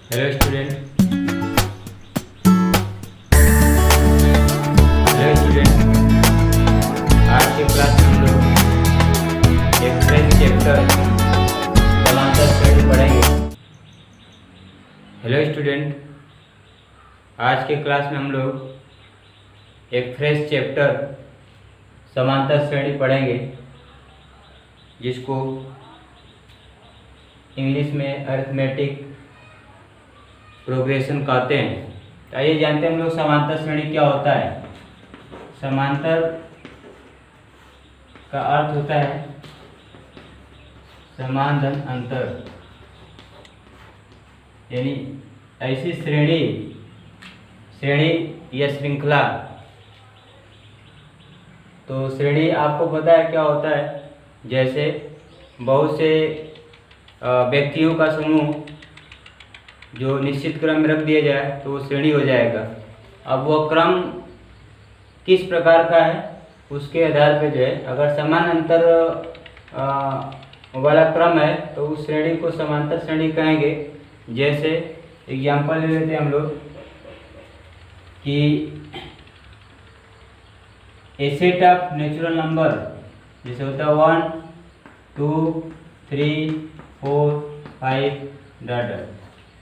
Hello student. आज के class में हम लोग एक फ्रेंच चैप्टर समांतर श्रेणी पढ़ेंगे। हेलो स्टूडेंट, आज के क्लास में हम लोग एक फ्रेंच चैप्टर समांतर श्रेणी पढ़ेंगे, जिसको इंग्लिश में अरिथमेटिक प्रोग्रेशन कहते हैं। आइए जानते हैं हम लोग समांतर श्रेणी क्या होता है। समांतर का अर्थ होता है समान धन अंतर, यानी ऐसी श्रेणी या श्रृंखला। तो श्रेणी आपको पता है क्या होता है, जैसे बहुत से व्यक्तियों का समूह जो निश्चित क्रम में रख दिया जाए तो वो श्रेणी हो जाएगा। अब वह क्रम किस प्रकार का है उसके आधार पर जो है, अगर समान अंतर वाला क्रम है तो उस श्रेणी को समांतर श्रेणी कहेंगे। जैसे एग्जाम्पल ले लेते हैं हम लोग कि ए सेट ऑफ नेचुरल नंबर, जैसे होता है 1 2 3 4 5 dot.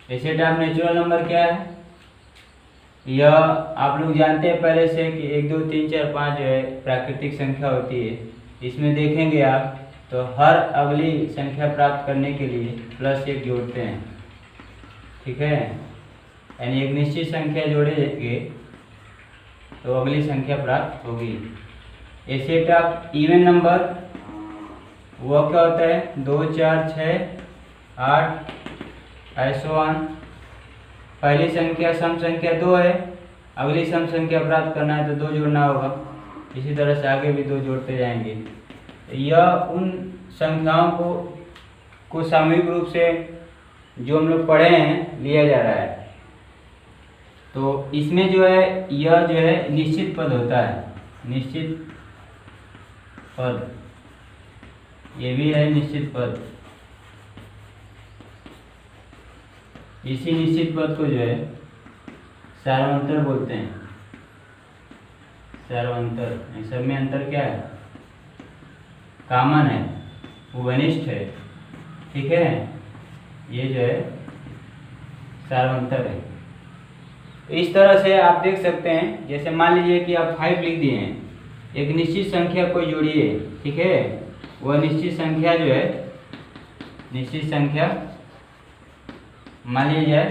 A set of natural number क्या है, यह आप लोग जानते हैं पहले से कि 1 2 3 4 5 जो है प्राकृतिक संख्या होती है। इसमें देखेंगे आप तो हर अगली संख्या प्राप्त करने के लिए +1 जोड़ते हैं, ठीक है। यानी एक निश्चित संख्या जोड़ेंगे तो अगली संख्या प्राप्त होगी। ए सेट ऑफ इवन नंबर वह क्या होता है, 2 4 6 8 ऐसो ऑन। पहली संख्या सम संख्या 2 है, अगली सम संख्या प्राप्त करना है तो 2 जोड़ना होगा। इसी तरह से आगे भी 2 जोड़ते जाएंगे। यह उन संख्याओं को सामूहिक रूप से जो हम लोग पढ़े हैं लिया जा रहा है। तो इसमें जो है यह जो है निश्चित पद होता है, निश्चित पद, ये भी है निश्चित पद। इसी निश्चित पद को जो है सार्वंतर बोलते हैं। सार्वंतर सब में अंतर क्या है, कॉमन है, वनिष्ठ है, ठीक है। ये जो है सार्वंतर है। इस तरह से आप देख सकते हैं, जैसे मान लीजिए कि आप 5 लिख दिए हैं, एक निश्चित संख्या को जोड़िए, ठीक है। वह निश्चित संख्या जो है, निश्चित संख्या मान लीजिए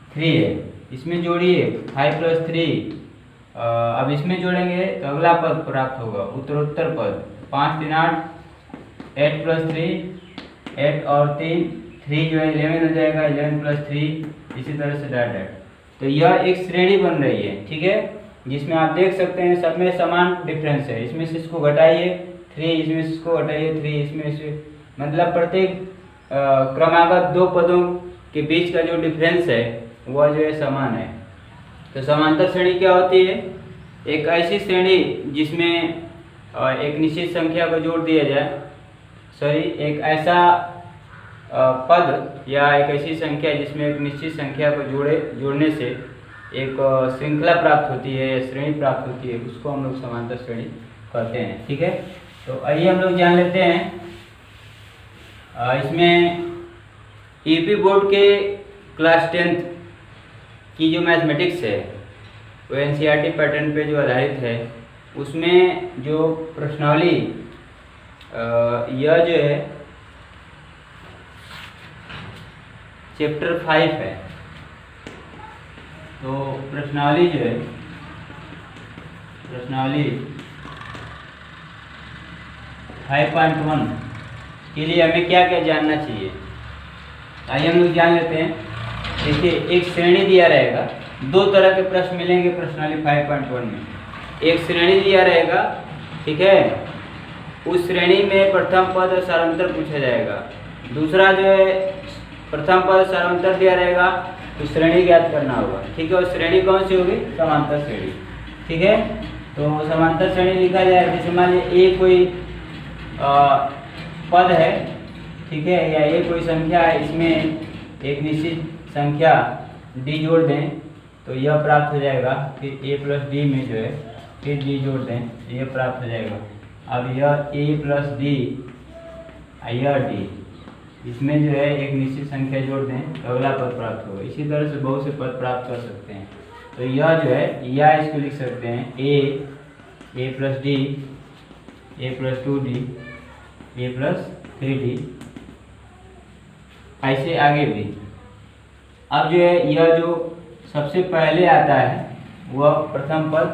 3 है, इसमें जोड़िए 5 + 3। अब इसमें जोड़ेंगे तो अगला पद प्राप्त होगा, उत्तरोत्तर पद। 5 3 8 8 + 3 8 और 3 जो है 11 हो जाएगा, 11 + 3, इसी तरह से डॉट डॉट। तो यह एक श्रेणी बन रही है, ठीक है, जिसमें आप देख सकते हैं सब में समान डिफरेंस है। इसमें से इसको घटाइए 3, इसमें से इसको घटाइए 3, इसमें से मतलब प्रत्येक क्रमागत 2 पदों के बीच का जो डिफरेंस है वह जो है समान है। तो समांतर श्रेणी क्या होती है, एक ऐसी श्रेणी जिसमें एक निश्चित संख्या को जोड़ दिया जाए, एक ऐसा पद या एक ऐसी संख्या जिसमें एक निश्चित संख्या को जोड़ने से एक श्रृंखला प्राप्त होती है या श्रेणी प्राप्त होती है, उसको हम लोग समांतर श्रेणी कहते हैं, ठीक है। तो आइए हम लोग जान लेते हैं इसमें यूपी बोर्ड के क्लास 10th की जो मैथमेटिक्स है वो एनसीईआरटी पैटर्न पे जो आधारित है, उसमें जो प्रश्नावली यह जो है चैप्टर 5 है। तो प्रश्नावली जो है, प्रश्नावली 5.1 के लिए हमें क्या क्या जानना चाहिए, आइए हम लोग जान लेते हैं। देखिए, एक श्रेणी दिया रहेगा, 2 तरह के प्रश्न मिलेंगे प्रश्नावली 5.1 में। एक श्रेणी दिया रहेगा, ठीक है, उस श्रेणी में प्रथम पद और सारांतर पूछा जाएगा। दूसरा जो है प्रथम पद सारांतर दिया रहेगा तो श्रेणी ज्ञात करना होगा, ठीक है। और श्रेणी कौन सी होगी, समांतर श्रेणी, ठीक है। तो समांतर श्रेणी लिखा जाए, जैसे मान लीजिए ए कोई पद है, ठीक है, या ये कोई संख्या है, इसमें एक निश्चित संख्या डी जोड़ दें तो यह प्राप्त हो जाएगा। फिर ए प्लस डी में जो है फिर डी जोड़ दें, यह प्राप्त हो जाएगा। अब यह ए प्लस डी, यह डी, इसमें जो है एक निश्चित संख्या जोड़ दें तो अगला पद प्राप्त होगा। इसी तरह से बहुत से पद प्राप्त कर सकते हैं। तो यह जो है या इसको लिख सकते हैं ए प्लस डी, ए प्लस 2d, ए प्लस 3d, ऐसे आगे भी। अब जो है यह जो सबसे पहले आता है वह प्रथम पद,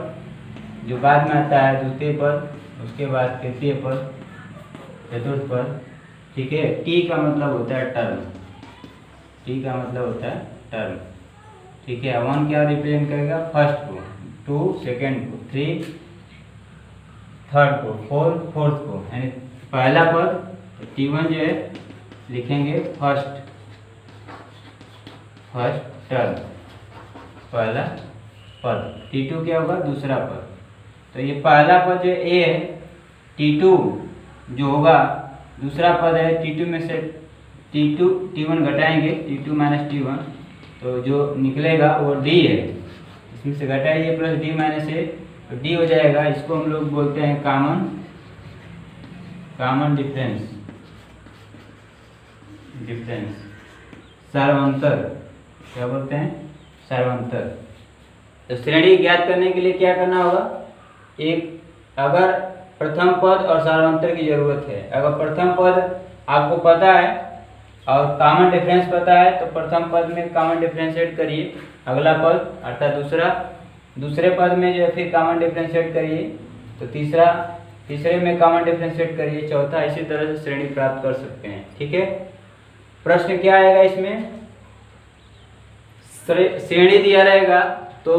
जो बाद में आता है द्वितीय पद, उसके बाद तृतीय पद, चतुर्थ पद। ठीक है, टी का मतलब होता है टर्म, टी का मतलब होता है टर्म। ठीक है, 1 क्या रिप्रेजेंट करेगा? फर्स्ट को, 2 सेकेंड को, 3 थर्ड को, 4 फोर्थ को, यानी पहला पद। T1 जो है लिखेंगे फर्स्ट टर्म, पहला पद। T2 क्या होगा? दूसरा पद। तो ये पहला पद जो ए है, T2 जो होगा दूसरा पद है, T2 में से T1 घटाएंगे, T2 माइनस T1, तो जो निकलेगा वो D है। इसमें से घटाइए प्लस D माइनस ए, तो D हो जाएगा। इसको हम लोग बोलते हैं कॉमन डिफरेंस, सर्वांतर। क्या बोलते हैं? सर्वांतर। तो श्रेणी ज्ञात करने के लिए क्या करना होगा? एक अगर प्रथम पद और सर्वांतर की जरूरत है, अगर प्रथम पद आपको पता है और कॉमन डिफरेंस पता है तो प्रथम पद में कॉमन डिफरेंशिएट करिए, अगला पद अर्थात दूसरे पद में जो है फिर कॉमन डिफरेंशिएट करिए, तो तीसरे में कॉमन डिफरेंशिएट करिए, चौथा। इसी तरह से श्रेणी प्राप्त कर सकते हैं। ठीक है, प्रश्न क्या आएगा इसमें? श्रेणी दिया रहेगा तो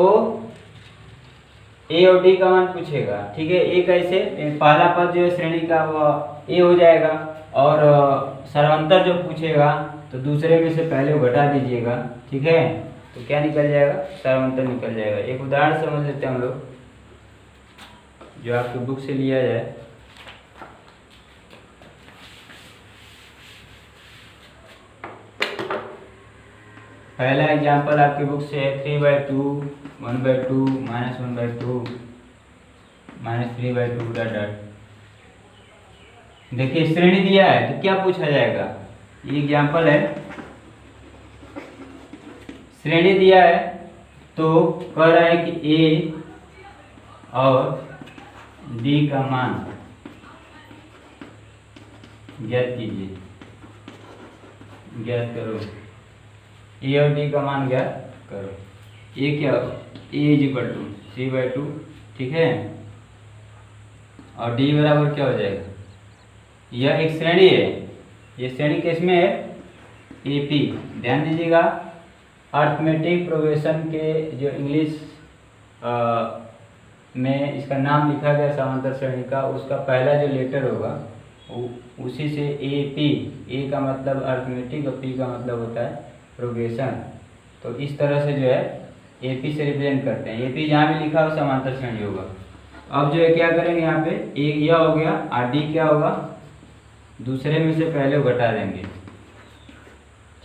ए और डी का मान पूछेगा। ठीक है, ए कैसे? पहला पद जो है श्रेणी का वो ए हो जाएगा, और सर्वांतर जो पूछेगा तो दूसरे में से पहले वो घटा दीजिएगा। ठीक है, तो क्या निकल जाएगा? सर्वांतर निकल जाएगा। एक उदाहरण समझ लेते हैं हम लोग, जो आपकी बुक से लिया जाए। पहला एग्जाम्पल आपकी बुक से है 3/2, 1/2, -1/2, -3/2 डॉट डॉट। देखिए श्रेणी दिया है तो क्या पूछा जाएगा? ये एग्जाम्पल है, श्रेणी दिया है तो कह रहा है कि ए और डी का मान ज्ञात कीजिए, ज्ञात करो। ए और डी का मान ज्ञात करो। ए क्या होगा? ए इज इक्वल टू 3/2, ठीक है, और डी बराबर क्या हो जाएगा? यह एक श्रेणी है, ये श्रेणी किसमें है? एपी। ध्यान दीजिएगा, अर्थमेटिक प्रोग्रेशन के जो इंग्लिश में इसका नाम लिखा गया समांतर श्रेणी का, उसका पहला जो लेटर होगा उसी से एपी, ए का मतलब अर्थमेटिक और पी का मतलब होता है प्रोग्रेशन। तो इस तरह से जो है एपी से रिप्रेजेंट करते हैं। एपी जहाँ भी लिखा हो समांतर श्रेणी होगा। अब जो है क्या करेंगे, यहाँ पे एक यह हो गया, और डी क्या होगा? दूसरे में से पहले घटा देंगे।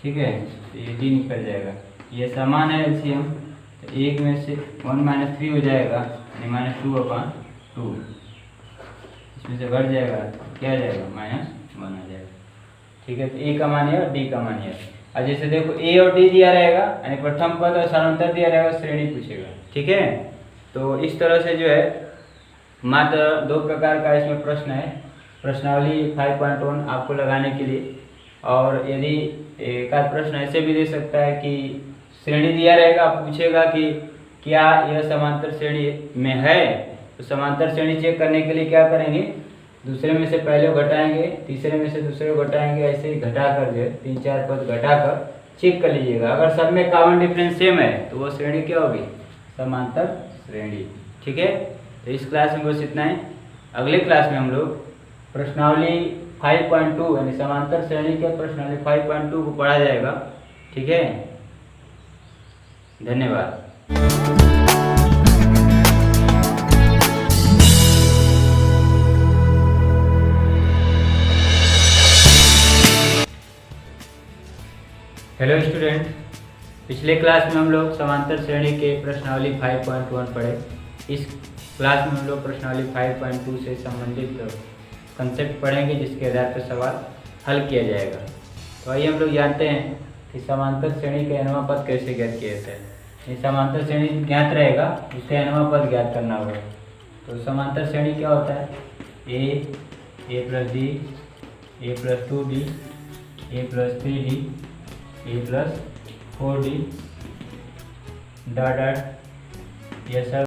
ठीक है, तो ये डी निकल जाएगा। ये समान है एलसीएम, तो एक में से 1 - 3 हो जाएगा, यानी -2/2। इसमें से घट जाएगा, क्या आ जाएगा? -1 आ जाएगा। ठीक है, तो ए का मान है और डी का मान है। और जैसे देखो ए और डी दिया रहेगा, यानी प्रथम पद और सर्वांतर दिया रहेगा, श्रेणी पूछेगा। ठीक है, तो इस तरह से जो है मात्र 2 प्रकार का इसमें प्रश्न है। प्रश्नावली 5.1 आपको लगाने के लिए, और यदि एक आध प्रश्न ऐसे भी दे सकता है कि श्रेणी दिया रहेगा, पूछेगा कि क्या यह समांतर श्रेणी में है, तो समांतर श्रेणी चेक करने के लिए क्या करेंगे? दूसरे में से पहले घटाएंगे, तीसरे में से दूसरे को घटाएंगे, ऐसे ही घटाकर जो है 3-4 पद घटाकर चेक कर लीजिएगा। अगर सब में कॉमन डिफरेंस सेम है तो वो श्रेणी क्या होगी? समांतर श्रेणी। ठीक है, तो इस क्लास में बस इतना ही। अगले क्लास में हम लोग प्रश्नावली 5.2 यानी समांतर श्रेणी के प्रश्नावली 5.2 को पढ़ा जाएगा। ठीक है, धन्यवाद। हेलो स्टूडेंट, पिछले क्लास में हम लोग समांतर श्रेणी के प्रश्नावली 5.1 पढ़े। इस क्लास में हम लोग प्रश्नावली 5.2 से संबंधित कंसेप्ट पढ़ेंगे, जिसके आधार पर सवाल हल किया जाएगा। तो आइए हम लोग जानते हैं कि समांतर श्रेणी के nवां पद कैसे ज्ञात किया जाता है। ये समांतर श्रेणी ज्ञात रहेगा, उससे nवां पद ज्ञात करना होगा। तो समांतर श्रेणी क्या होता है? a plus D, a plus 2d, a plus 3d, a plus 4d dot dot, यह सब